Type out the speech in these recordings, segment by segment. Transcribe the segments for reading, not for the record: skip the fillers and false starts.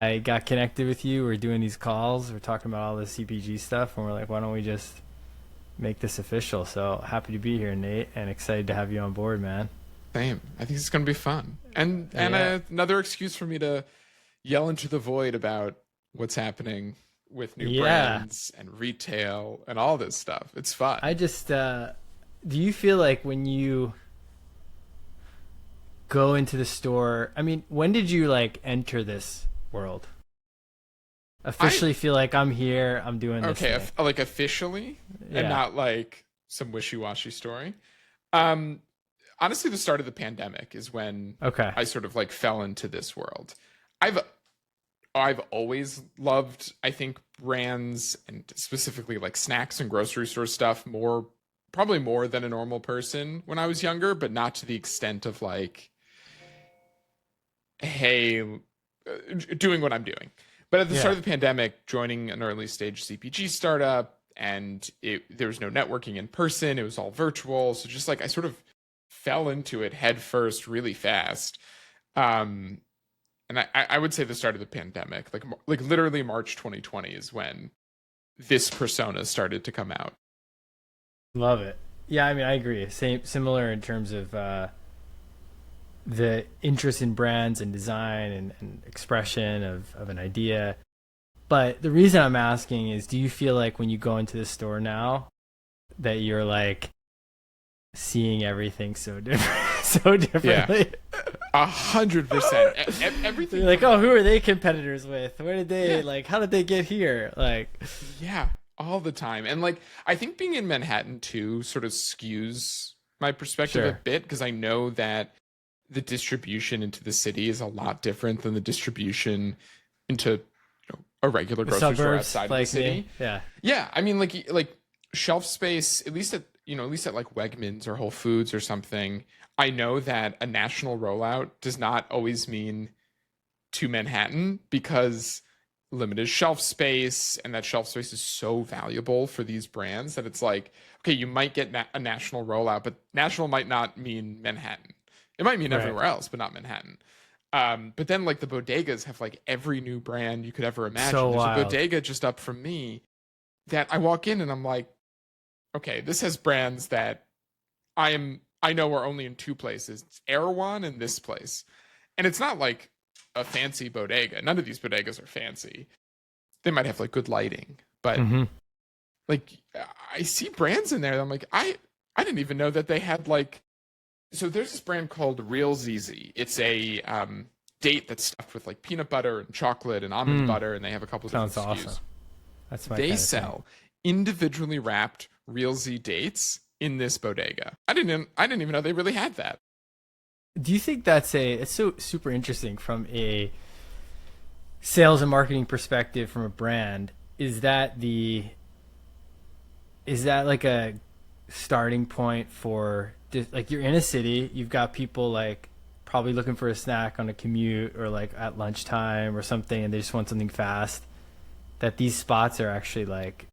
I got connected with you. We're doing these calls. We're talking about all the CPG stuff, and we're like, why don't we just make this official? So happy to be here, Nate, and excited to have you on board, man. Same. I think it's going to be fun. And Yeah. another excuse for me to yell into the void about what's happening with new Yeah. brands and retail and all this stuff. It's fun. I just, do you feel like when you go into the store, I mean, when did you like enter this world? I Officially feel like I'm here, I'm doing this okay, thing. like officially and Yeah. not like some wishy-washy story. Um Honestly, the start of the pandemic is when Okay. I sort of like fell into this world. I've I've always loved, I think, brands and specifically like snacks and grocery store stuff more, probably more than a normal person when I was younger, but not to the extent of like, hey, doing what I'm doing. But at the start Yeah. of the pandemic, joining an early stage CPG startup, and there was no networking in person, it was all virtual. So just like I sort of fell into it head first really fast. Um, and I would say the start of the pandemic, like literally March 2020 is when this persona started to come out. Love it. Yeah, I mean, I agree. Same, similar in terms of the interest in brands and design and expression of an idea. But the reason I'm asking is, do you feel like when you go into the store now that you're like seeing everything so different, so Yeah, differently? 100%. You're Everything like, from oh, who are they competitors with? Where did they yeah, like? How did they get here? Like, yeah, all the time. And like I think being in Manhattan too sort of skews my perspective a sure, bit because I know that the distribution into the city is a lot different than the distribution into a regular the grocery store suburbs outside of the like me. city. Yeah, Yeah, I mean like shelf space, at least at like Wegmans or Whole Foods or something. I know that a national rollout does not always mean to Manhattan because limited shelf space, and that shelf space is so valuable for these brands that it's like, okay, you might get a national rollout, but national might not mean Manhattan. It might mean right. everywhere else, but not Manhattan. But then like the bodegas have like every new brand you could ever So imagine. There's a wild. bodega just up from me that I walk in and I'm like, okay, this has brands that I know are only in two places. It's Erewhon and this place. And it's not like a fancy bodega. None of these bodegas are fancy. They might have like good lighting, but Hmm. like I see brands in there that I'm like, I didn't even know that they had like, so there's this brand called Real ZZ. It's a date that's stuffed with like peanut butter and chocolate and almond Mm, butter, and they have a couple different sounds awesome. SKUs. That's my They kind of thing. sell individually wrapped Real Z dates in this bodega. I didn't even know they really had that. Do you think it's so super interesting from a sales and marketing perspective from a brand? Is that the is that like a starting point for like you're in a city, you've got people like probably looking for a snack on a commute or like at lunchtime or something, and they just want something fast. That these spots are actually like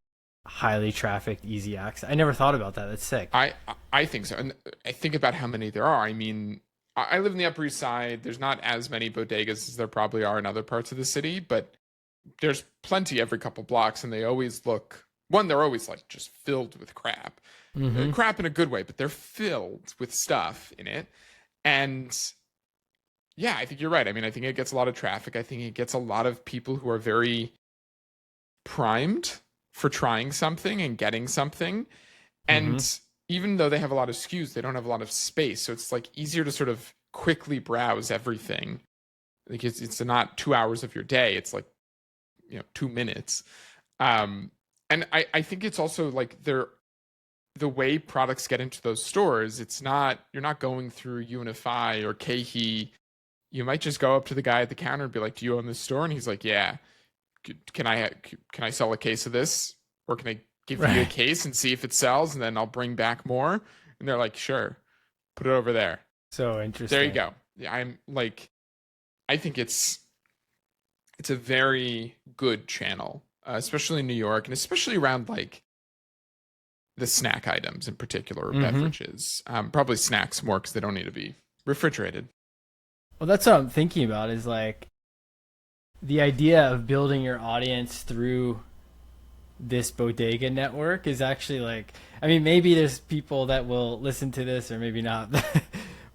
highly trafficked, easy access. I never thought about that. That's sick. I I think so, and I think about how many there are. I mean, I live in the Upper East Side. There's not as many bodegas as there probably are in other parts of the city, but there's plenty every couple blocks, and they always look. One, they're always like just filled with crap, Mm-hmm. crap in a good way, but they're filled with stuff in it. And yeah, I think you're right. I mean, I think it gets a lot of traffic. I think it gets a lot of people who are very primed for trying something and getting something. Mm-hmm. And even though they have a lot of SKUs, they don't have a lot of space. So it's like easier to sort of quickly browse everything. Like it's not 2 hours of your day. It's like, 2 minutes. Um, and I think it's also like the way products get into those stores, it's not, you're not going through UNFI or KeHE. You might just go up to the guy at the counter and be like, do you own this store? And he's like, yeah. Can I sell a case of this, or can I give you a Right. case and see if it sells, and then I'll bring back more? And they're like, sure, put it over there. So There you interesting. go. Yeah, I think it's a very good channel, especially in New York, and especially around like the snack items in particular, or Mm-hmm. beverages. Probably snacks more because they don't need to be refrigerated. Well, that's what I'm thinking about. Is like the idea of building your audience through this bodega network is actually like, I mean, maybe there's people that will listen to this or maybe not.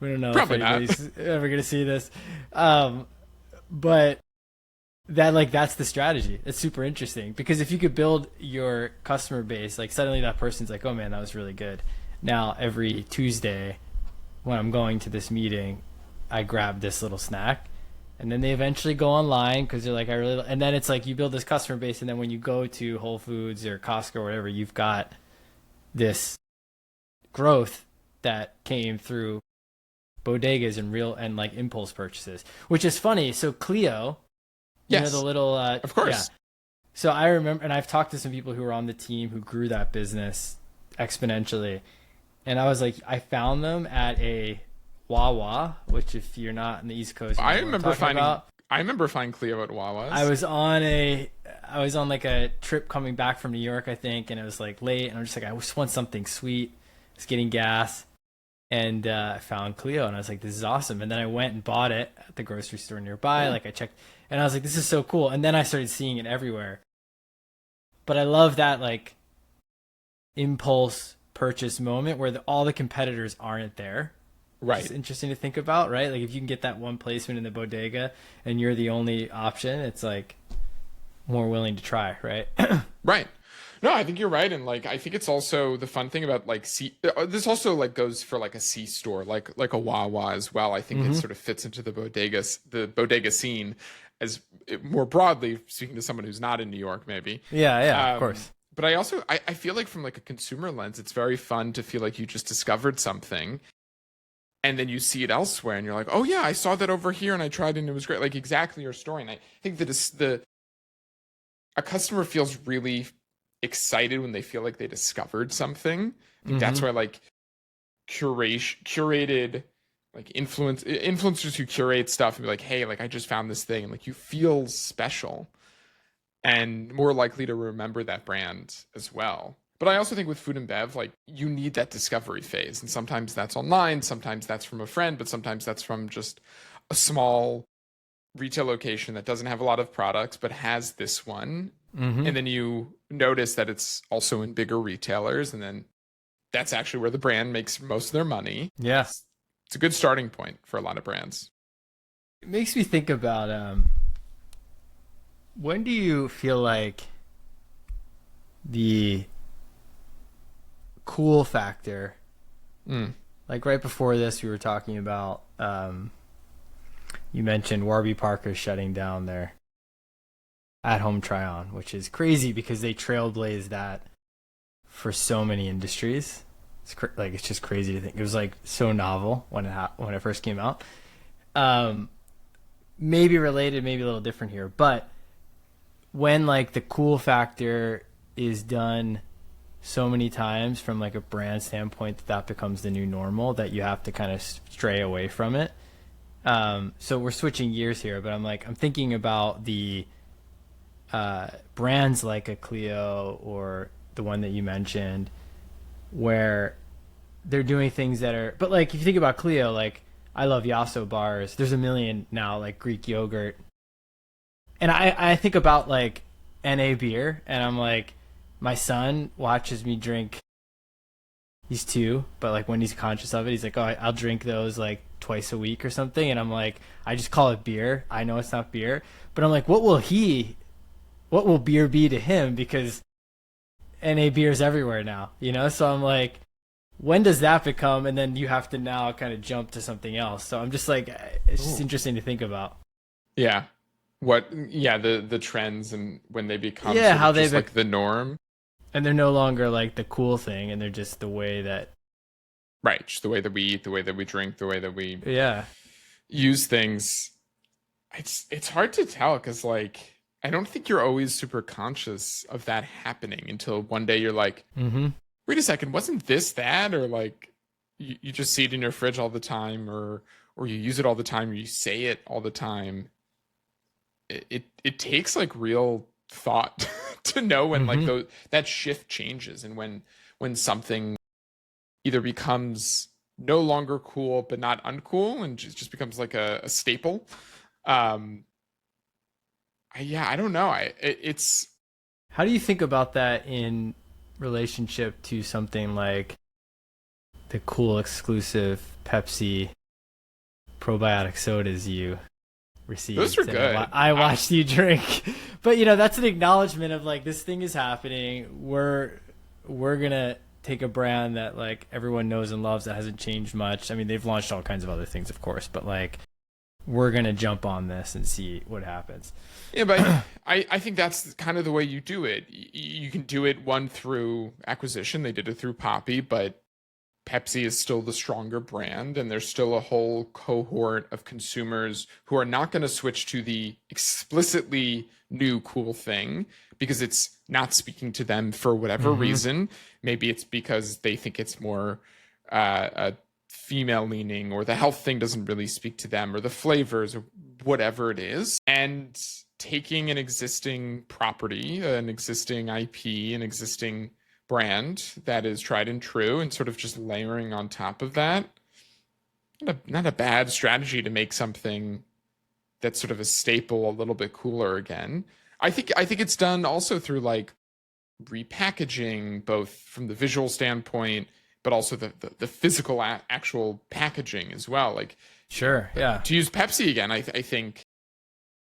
We don't know if Probably not. anybody's ever going to see this. Um, but that like that's the strategy. It's super interesting because if you could build your customer base, like suddenly that person's like, oh man, that was really good. Now every Tuesday when I'm going to this meeting, I grab this little snack. And then they eventually go online because they're like, I really, and then it's like you build this customer base, and then when you go to Whole Foods or Costco or whatever, you've got this growth that came through bodegas and real and like impulse purchases, which is funny. So Clio, you know, the Yes, little, of yeah. course. So I remember, and I've talked to some people who were on the team who grew that business exponentially. And I was like, I found them at a Wawa, which if you're not in the East Coast, you know I what I'm remember talking finding about. I remember finding Cleo at I Wawa's. was on a I was on like a trip coming back from New York, I think, and it was like late, and I'm just like, I just want something sweet. I was getting gas, and I found Clio, and I was like, this is awesome. And then I went and bought it at the grocery store nearby. Yeah. Like I checked, and I was like, this is so cool. And then I started seeing it everywhere. But I love that like impulse purchase moment where all the competitors aren't there. It's Right. interesting to think about, right? Like if you can get that one placement in the bodega and you're the only option, it's like more willing to try, right? Right. No, I think you're right, and like I think it's also the fun thing about like C. This also like goes for like a C store, like a Wawa as well. I think it Hmm. sort of fits into the bodega scene as more broadly speaking to someone who's not in New York, maybe. Yeah, yeah, of Um, course. but I also I feel like from like a consumer lens, it's very fun to feel like you just discovered something, and then you see it elsewhere, and you're like, oh yeah, I saw that over here, and I tried it, and it was great. Like exactly your story, and I think that is the a customer feels really excited when they feel like they discovered something. I think that's Hmm. why like curated like influencers who curate stuff and be like, hey, like I just found this thing, and like you feel special and more likely to remember that brand as well. But I also think with food and bev, like you need that discovery phase. And sometimes that's online, sometimes that's from a friend, but sometimes that's from just a small retail location that doesn't have a lot of products but has this one, Hmm. and then you notice that it's also in bigger retailers, and then that's actually where the brand makes most of their money. Yeah. It's a good starting point for a lot of brands. It makes me think about when do you feel like the cool factor, Mm. like right before this, we were talking about, you mentioned Warby Parker shutting down their at home try on, which is crazy because they trailblazed that for so many industries. Like it's just crazy to think it was like so novel when when it first came out. Um, Maybe related, maybe a little different here, but when like the cool factor is done so many times from like a brand standpoint that becomes the new normal that you have to kind of stray away from it. So we're switching gears here, but I'm thinking about the brands like a Clio or the one that you mentioned where they're doing things that are, but like if you think about Clio, like I love Yasso bars. There's a million now, like Greek yogurt, and I think about like NA beer, and I'm like, my son watches me drink. He's 2, but like when he's conscious of it, he's like, oh, I'll drink those like twice a week or something, and I'm like, I just call it beer. I know it's not beer, but I'm like, what will beer be to him? Because NA beer's everywhere now, you know. So I'm like, when does that become? And then you have to now kind of jump to something else. So I'm just like, it's just Ooh. interesting to think about. Yeah. Yeah, the trends and when they become Yeah, sort how of just like the norm. and they're no longer like the cool thing, and they're just the way that, Right. Just the way that we eat, the way that we drink, the way that we yeah. use things. It's hard to tell because like I don't think you're always super conscious of that happening until one day you're like, Mm-hmm. wait a second, wasn't this that? Or like you just see it in your fridge all the time, or you use it all the time, or you say it all the time. It takes like real thought to know when like Mm-hmm. that shift changes, and when something either becomes no longer cool but not uncool and just becomes like a staple. Um Yeah, I don't know. It's How do you think about that in relationship to something like the cool exclusive Pepsi probiotic sodas you those are received and good. I watched you drink? But that's an acknowledgement of like this thing is happening. We're gonna take a brand that like everyone knows and loves that hasn't changed much. I mean, they've launched all kinds of other things, of course, but like we're gonna jump on this and see what happens. Yeah, but I think that's kind of the way you do it. You can do it one through acquisition. They did it through Poppy, but Pepsi is still the stronger brand, and there's still a whole cohort of consumers who are not going to switch to the explicitly new cool thing because it's not speaking to them for whatever Mm-hmm. reason. Maybe it's because they think it's more female leaning, or the health thing doesn't really speak to them, or the flavors, or whatever it is. And taking an existing property, an existing IP, an existing brand that is tried and true, and sort of just layering on top of that. Not a bad strategy to make something that's sort of a staple a little bit cooler again. I think it's done also through like repackaging, both from the visual standpoint, but also the physical actual packaging as well. Like, Sure, yeah. to use Pepsi again, I think.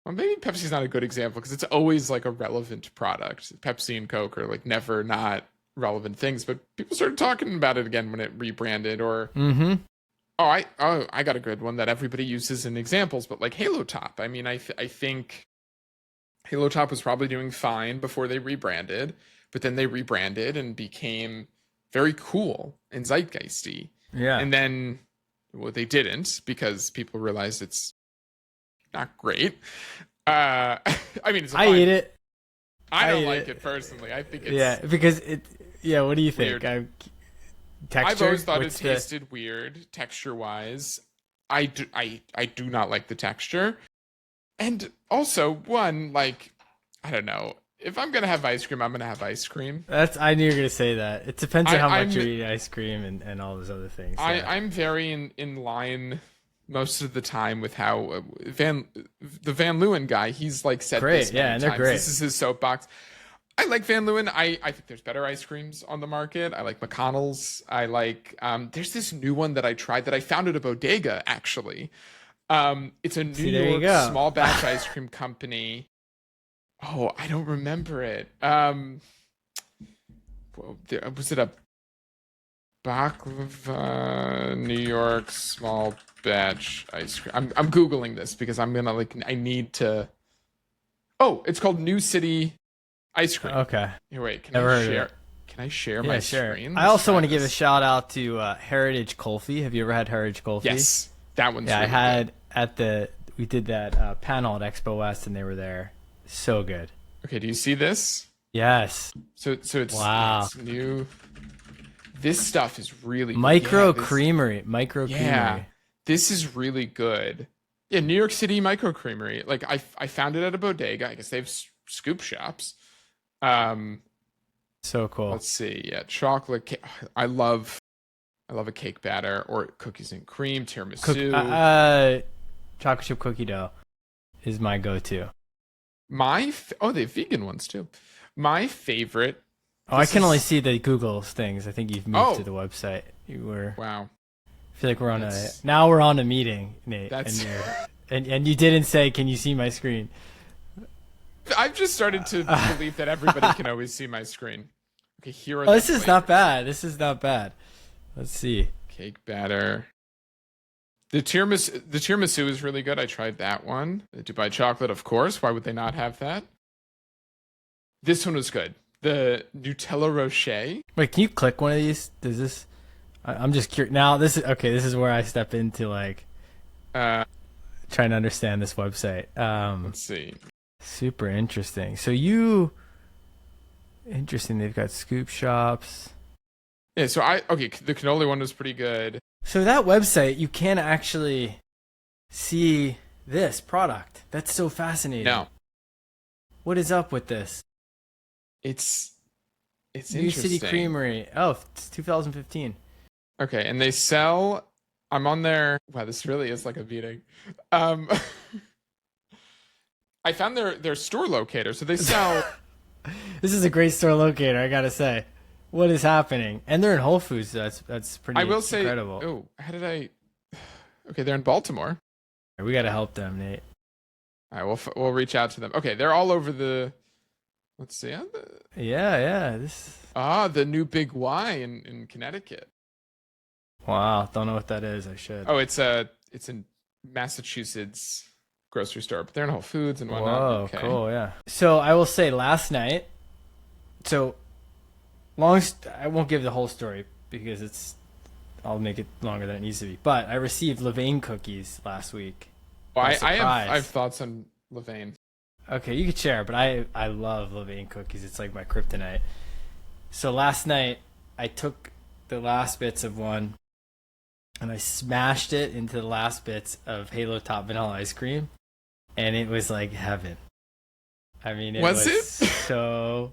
Well, maybe Pepsi's not a good example because it's always like a relevant product. Pepsi and Coke are like never not relevant things, but people started talking about it again when it rebranded. Or Mm-hmm. I got a good one that everybody uses in examples, but like Halo Top. I mean, I think Halo Top was probably doing fine before they rebranded, but then they rebranded and became very cool and zeitgeisty. Yeah. And then, well, they didn't, because people realized it's not great. I mean, it's a I fine. eat it. I I don't eat like it. it personally. I think it's Yeah, because it. Yeah, what do you think? weird. I've Texture. always thought it What's the? tasted weird texture wise. I do not like the texture. And also, one, like, I don't know. If I'm gonna have ice cream, I'm gonna have ice cream. That's. I knew you were gonna say that. It depends on I, how much I'm you're eating ice cream and all those other things. Yeah. I'm very in line most of the time with how the Van Leeuwen guy, he's like said Great. this Yeah, many and they're times. great. This is his soapbox. I like Van Leeuwen. I think there's better ice creams on the market. I like McConnell's. I like there's this new one that I tried that I found at a bodega actually. It's a New See, there you York go. small batch ice cream company. Oh, I don't remember it. Was it a baklava New York small batch ice cream? I'm googling this because I'm gonna like I need to. Oh, it's called New City Ice cream. Okay. Here, wait. Can Never I heard of share? it. Can I share Yeah, my sure. screen? I also want to give a shout out to Heritage Kulfi. Have you ever had Heritage Kulfi? Yes, that one's Yeah, I really had good. at the. We did that panel at Expo West, and they were there. So good. Okay, do you see this? Yes. So Wow. it's new. This stuff is really good. Micro Yeah, this, Creamery. Micro yeah, Creamery. this is really good. Yeah, New York City Micro Creamery. Like I found it at a bodega. I guess they have scoop shops. Um, So cool. let's see. Yeah, chocolate cake. I love a cake batter or cookies and cream, Cook, tiramisu. chocolate chip cookie dough is my go-to. They have vegan ones too. My favorite. Oh, I This can only is see the Google things. I think you've moved to oh the website. You were. wow. I feel like we're on That's now we're on a meeting, Nate, that's. and you didn't say, "Can you see my screen?" I've just started to believe that everybody can always see my screen. Okay, here are Oh, the this is not flavors. bad. This is not bad. Let's see. Cake batter. The tiramisu is really good. I tried that one. The Dubai chocolate, of course. Why would they not have that? This one was good. The Nutella Rocher. Wait, can you click one of these? Does this? I'm just curious. Now this is okay. This is where I step into like Uh, trying to understand this website. let's see. Super interesting. Interesting. They've got scoop shops. Yeah, so the cannoli one was pretty good. So that website, you can actually see this product. That's so fascinating. No, What is up with this? it's New interesting. City Creamery. Oh, it's 2015. Okay, and they sell. I'm on there. Wow, this really is like a meeting. Um, I found their store locator, so they sell. This is a great store locator, I gotta say. What is happening? And they're in Whole Foods. So that's pretty I will say, incredible. oh, how did I? Okay, they're in Baltimore. We gotta help them, Nate. All right, we'll reach out to them. Okay, they're all over the. Let's see. Yeah. The new Big Y in Connecticut. Wow, don't know what that is. I should. Oh, it's in Massachusetts grocery store, but they're in Whole Foods and whatnot. Whoa, Okay. cool, yeah. So I will say last night. So I won't give the whole story because I'll make it longer than it needs to be. But I received Levain cookies last week. Well, I have thoughts on Levain. Okay, you could share, but I love Levain cookies. It's like my kryptonite. So last night I took the last bits of one and I smashed it into the last bits of Halo Top vanilla ice cream, and it was like heaven. I mean, it was so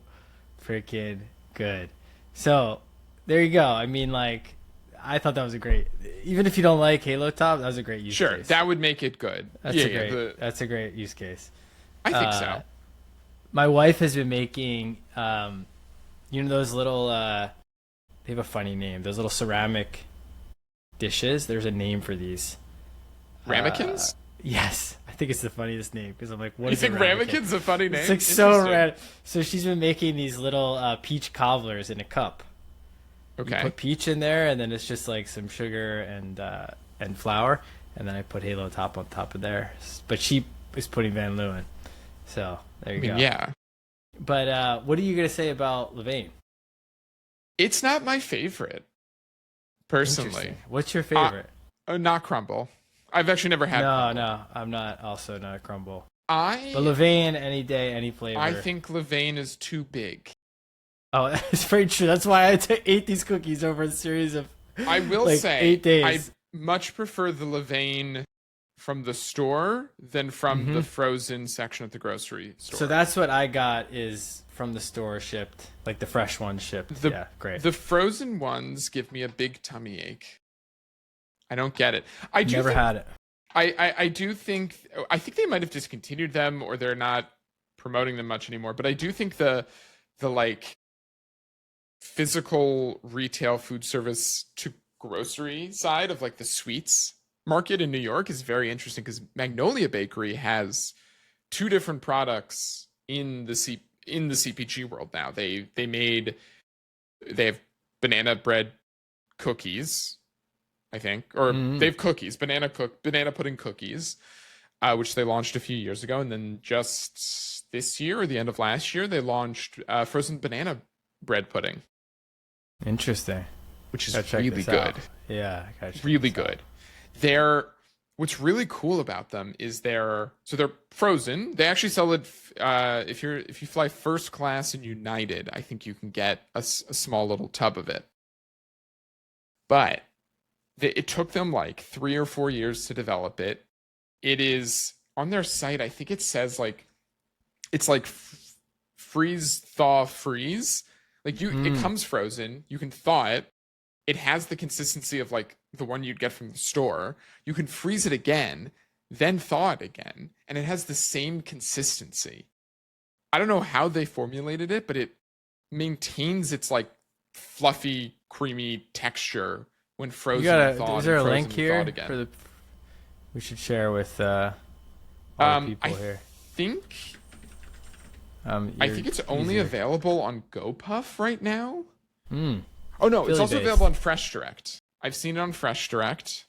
freaking good. So there you go. I mean, like, I thought that was a great. Even if you don't like Halo Top, that was a great use case. Sure, that would make it good. That's a great use case. I think so. My wife has been making, those little. They have a funny name. Those little ceramic dishes. There's a name for these. Ramekins? Yes, I think it's the funniest name because I'm like, what you is think Ramekin's a funny name? It's like so rad. So she's been making these little peach cobblers in a cup. Okay. You put peach in there, and then it's just like some sugar and flour, and then I put Halo Top on top of there. But she is putting Van Leeuwen. So there you go. Yeah. But what are you gonna say about Levain? It's not my favorite, personally. What's your favorite? Not crumble. I've actually never had. No, I'm not. Also not a crumble. But Levain, any day, any flavor. I think Levain is too big. Oh, that's very true. That's why I ate these cookies over a series of. I will say 8 days. I much prefer the Levain from the store than from the frozen section at the grocery store. So that's what I got is from the store shipped, like the fresh ones shipped. Yeah, great. The frozen ones give me a big tummy ache. I don't get it. I never had it. I do think they might have discontinued them or they're not promoting them much anymore. But I do think the like physical retail food service to grocery side of like the sweets market in New York is very interesting because Magnolia Bakery has two different products in the CPG world now. They have banana bread cookies, I think, or they have cookies, banana pudding cookies, which they launched a few years ago, and then just this year or the end of last year they launched frozen banana bread pudding. Interesting. Which is really good. Yeah, really good. What's really cool about them is they're frozen. They actually sell it if you fly first class in United, I think you can get a small little tub of it. But it took them like 3 or 4 years to develop it. It is on their site. I think it says like it's like freeze, thaw, freeze. Like it comes frozen. You can thaw it. It has the consistency of like the one you'd get from the store. You can freeze it again, then thaw it again, and it has the same consistency. I don't know how they formulated it, but it maintains its like fluffy, creamy texture when frozen and thawed. Is there a link and here again. we should share with all the people here? I think it's only available on GoPuff right now. Oh no, it's also available on Fresh Direct. I've seen it on Fresh Direct.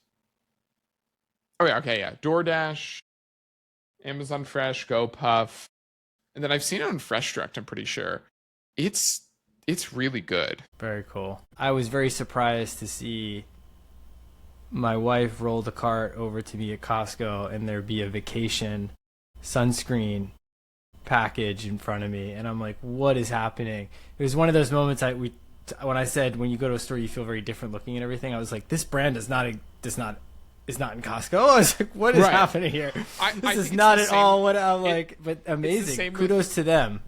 Oh yeah, okay, yeah. DoorDash, Amazon Fresh, GoPuff, and then I've seen it on Fresh Direct. I'm pretty sure. It's really good. Very cool. I was very surprised to see my wife roll the cart over to me at Costco and there be a vacation sunscreen package in front of me, and I'm like, what is happening? It was one of those moments when I said when you go to a store you feel very different looking and everything. I was like, this brand is not in Costco. I was like, what is happening here? This is not at all what I'm like, but amazing. Kudos to them.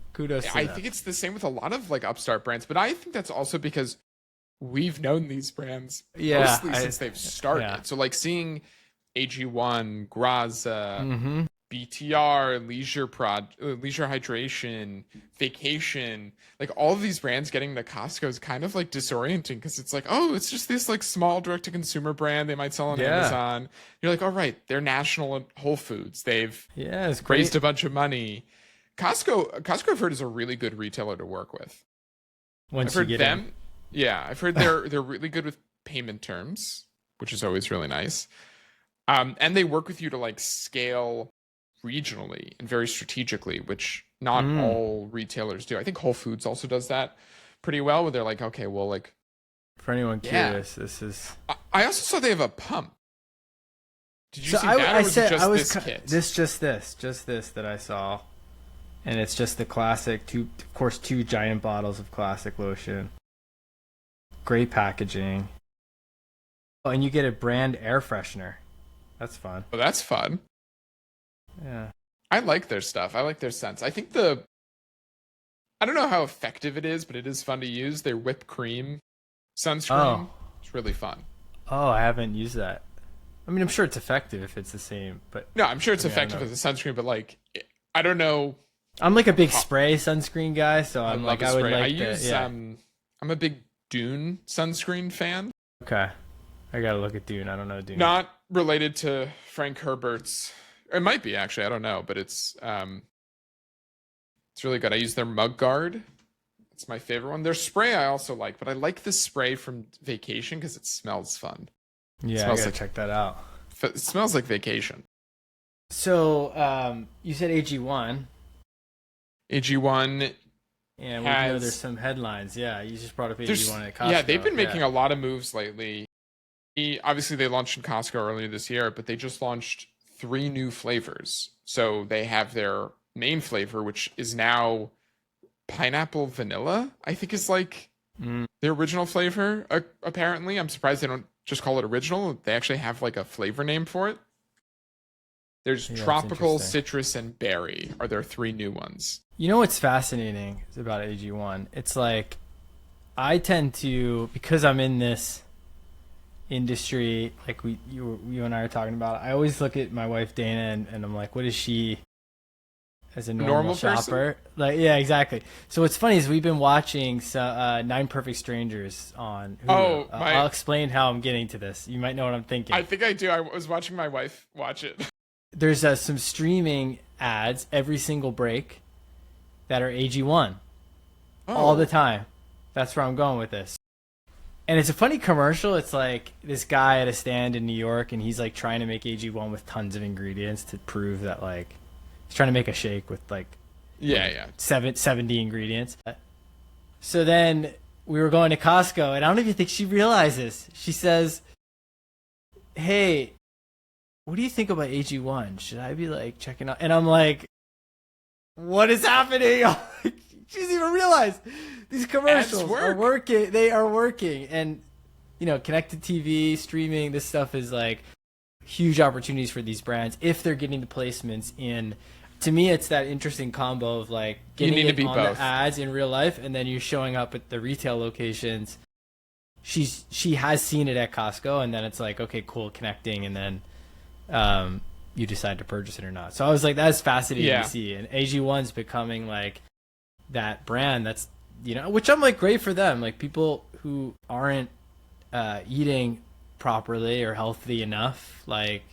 I think it's the same with a lot of like upstart brands, but I think that's also because we've known these brands mostly since they've started. Yeah. So like seeing AG1, Graza, BTR, leisure hydration, vacation, like all of these brands getting to Costco is kind of like disorienting because it's like, oh, it's just this like small direct to consumer brand they might sell on Yeah. Amazon. You're like, all right, they're national at Whole Foods. They've Yeah, it's raised great. a bunch of money. Costco I've heard is a really good retailer to work with. I've Once you heard get in. them. Yeah, I've heard they're really good with payment terms, which is always really nice. And they work with you to like scale regionally and very strategically, which not Mm. all retailers do. I think Whole Foods also does that pretty well, where they're like, okay, well, like, For anyone yeah. curious, this is. I also saw they have a pump. Did you So see that, or I was it said just I was this kit? just this that I saw, and it's just the classic two, of course, two giant bottles of classic lotion. Great packaging. Oh, and you get a brand air freshener. That's fun. Oh, that's fun. Yeah. I like their stuff. I like their scents. I think I don't know how effective it is, but it is fun to use. Their whipped cream sunscreen. Oh. It's really fun. Oh, I haven't used that. I mean, I'm sure it's effective if it's the same, but No, I'm sure it's I mean, I don't effective know. as a sunscreen, but like, I don't know. I'm like a big spray sunscreen guy, so I'm love like a I would spray. like I the use yeah. I'm a big Dune sunscreen fan. Okay. I gotta look at Dune. I don't know Dune. Not related to Frank Herbert's. It might be actually. I don't know, but it's really good. I use their mug guard. It's my favorite one. Their spray I also like, but I like the spray from Vacation because it smells fun. Yeah, I smells gotta like check that out. it smells like vacation. So, you said AG1, AG1 and we know has there's some headlines. Yeah, you just brought up there's AG1 at Costco. yeah they've been making yeah. a lot of moves lately. Obviously they launched in Costco earlier this year, but they just launched 3 new flavors. So they have their main flavor, which is now pineapple vanilla. I think is like Mm, the original flavor. Apparently, I'm surprised they don't just call it original. They actually have like a flavor name for it. There's yeah, it's tropical, interesting. citrus, and berry are their 3 new ones. You know what's fascinating about AG1? It's like I tend to, because I'm in this industry, like you and I are talking about. I always look at my wife Dana, and I'm like, what is she as a normal Normal person? shopper? Like, yeah, exactly. So what's funny is we've been watching Nine Perfect Strangers on Hulu. Oh, I'll explain how I'm getting to this. You might know what I'm thinking. I think I do. I was watching my wife watch it. There's some streaming ads every single break that are AG1 all the time. That's where I'm going with this. And it's a funny commercial. It's like this guy at a stand in New York, and he's like trying to make AG1 with tons of ingredients to prove that like he's trying to make a shake with like Yeah. 70 ingredients. So then we were going to Costco, and I don't even think she realizes. She says, "Hey, what do you think about AG1? Should I be like checking out?" And I'm like, "What is happening?" She doesn't even realize these commercials are working. They are working, and you know, connected TV, streaming, this stuff is like huge opportunities for these brands if they're getting the placements in. To me, it's that interesting combo of like getting need to it be on both. the ads in real life, and then you're showing up at the retail locations. She has seen it at Costco, and then it's like, okay, cool, connecting, and then you decide to purchase it or not. So I was like, that's fascinating Yeah. to see, and AG1's becoming like that brand that's, you know, which I'm like, great for them. Like people who aren't eating properly or healthy enough, like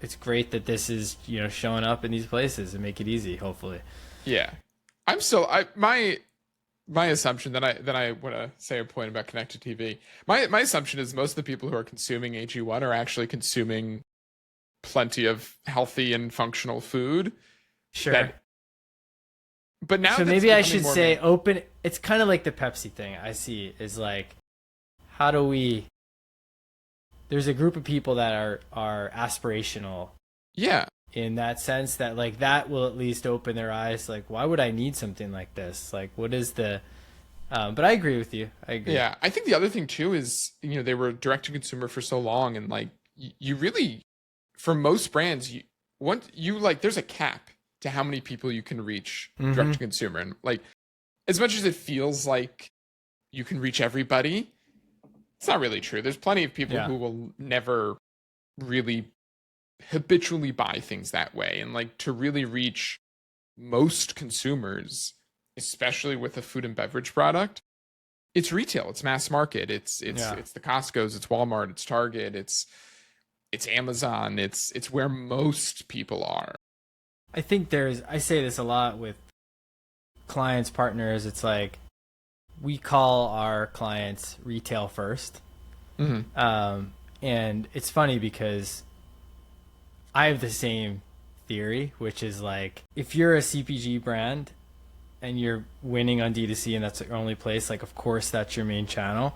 it's great that this is, you know, showing up in these places and make it easy, hopefully. Yeah. I'm still my assumption that I want to say a point about connected TV. My assumption is most of the people who are consuming AG1 are actually consuming plenty of healthy and functional food. Sure. But now So that's maybe I becoming should more say open. It's kind of like the Pepsi thing I see is like, how do we? There's a group of people that are aspirational yeah. in that sense that like that will at least open their eyes. Like, why would I need something like this? Like, what is the? But I agree with you. I agree. Yeah, I think the other thing too is, you know, they were direct to consumer for so long, and like you really, for most brands, there's a cap to how many people you can reach direct to consumer, and like as much as it feels like you can reach everybody, it's not really true. There's plenty of people who will never really habitually buy things that way. And like to really reach most consumers, especially with a food and beverage product, it's retail, it's mass market, Yeah. it's the Costco's, it's Walmart, it's Target, it's Amazon, it's where most people are. I think I say this a lot with clients, partners. It's like we call our clients retail first. Mm-hmm. And it's funny because I have the same theory, which is like if you're a CPG brand and you're winning on D2C and that's the only place, like of course that's your main channel.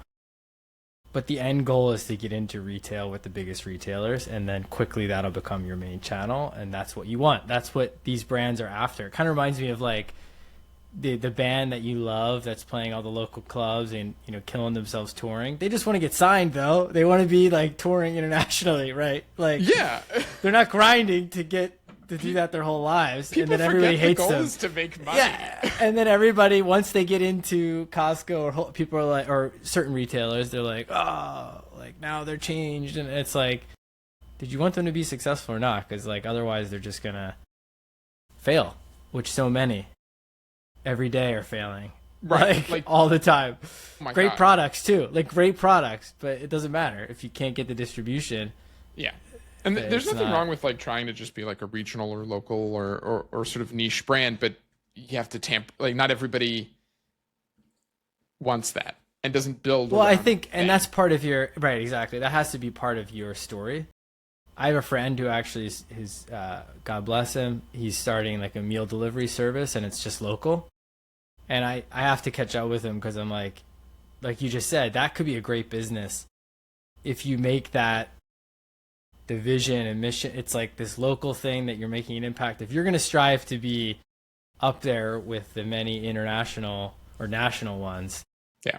But the end goal is to get into retail with the biggest retailers, and then quickly that'll become your main channel, and that's what you want. That's what these brands are after. It kind of reminds me of like the band that you love that's playing all the local clubs and killing themselves touring. They just want to get signed though. They want to be like touring internationally, right? Like Yeah. they're not grinding to do that their whole lives. People and then everybody hates the goal them. is to make money. Yeah, and then everybody, once they get into Costco or people are like, or certain retailers, they're like, oh, like now they're changed, and it's like, did you want them to be successful or not? Because like otherwise they're just gonna fail, which so many every day are failing, Right? Like all the time. Oh my Great God. products too, like great products, but it doesn't matter if you can't get the distribution. Yeah. And there's It's nothing not- wrong with like trying to just be like a regional or local or sort of niche brand, but you have to like not everybody wants that and doesn't build. Well, I around think, and that. that's part of your right. Exactly, that has to be part of your story. I have a friend who actually is God bless him. He's starting like a meal delivery service, and it's just local. And I have to catch up with him because I'm like you just said, that could be a great business if you make that the vision and mission. It's like this local thing that you're making an impact. If you're going to strive to be up there with the many international or national ones, yeah,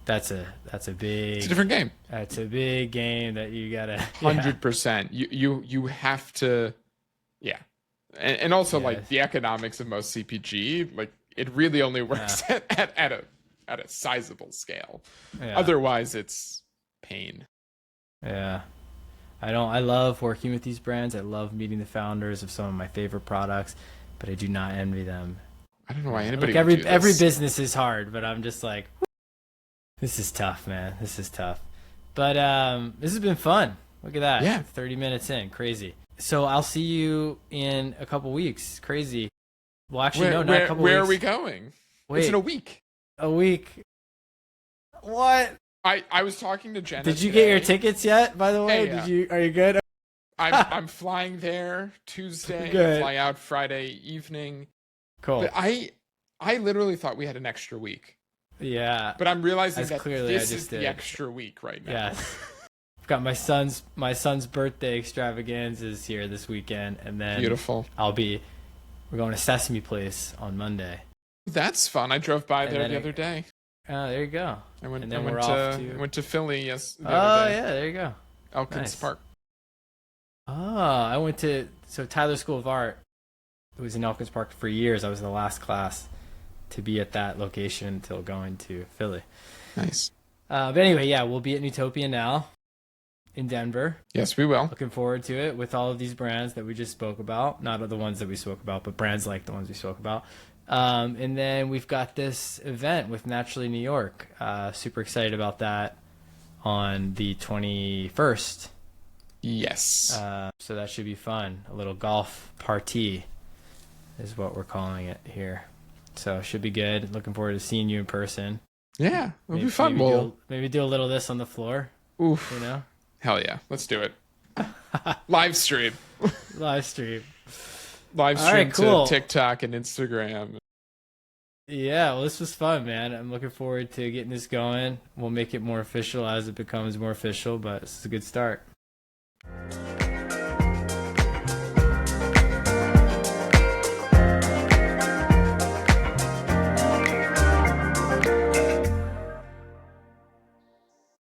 that's a big. it's a different game. That's a big game that you gotta 100%. You have to, yeah, and also Yeah. like the economics of most CPG, like it really only works at a sizable scale. Yeah. Otherwise, it's pain. Yeah. I love working with these brands. I love meeting the founders of some of my favorite products, but I do not envy them. I don't know why anybody Look, would do this. every business is hard, but I'm just like, this is tough, man. This is tough. But this has been fun. Look at that. Yeah. 30 minutes in. Crazy. So I'll see you in a couple weeks. Crazy. Well, actually, no, not a couple weeks. Where are we going? Wait. It's in a week. A week. What? I was talking to Jenna. Did you today. get your tickets yet, by the way? Yeah. Are you good? I'm flying there Tuesday. Good. Fly out Friday evening. Cool. But I literally thought we had an extra week. Yeah. But I'm realizing As that clearly this I is just the did. extra week right now. Yes. I've got my son's birthday extravaganzas here this weekend, and then Beautiful. we're going to Sesame Place on Monday. That's fun. I drove by there then the other day. Oh, there you go. I went And then I we're went off to to- I went to Philly the Oh other day. yeah, there you go. Elkins Nice. Park. Oh, I went to Tyler School of Art. It was in Elkins Park for years. I was the last class to be at that location until going to Philly. Nice. But anyway, yeah, we'll be at Newtopia now in Denver. Yes, we will. Looking forward to it with all of these brands that we just spoke about. Not the ones that we spoke about, but brands like the ones we spoke about. And then we've got this event with Naturally New York. Super excited about that on the 21st. Yes. So that should be fun. A little golf party is what we're calling it here. So it should be good. Looking forward to seeing you in person. Yeah, it'll be fun. Maybe do a little of this on the floor. Oof. You know, Hell yeah. Let's do it. Live stream. live stream. Live All stream right, cool. to TikTok and Instagram. Yeah, well, this was fun, man. I'm looking forward to getting this going. We'll make it more official as it becomes more official, but it's a good start.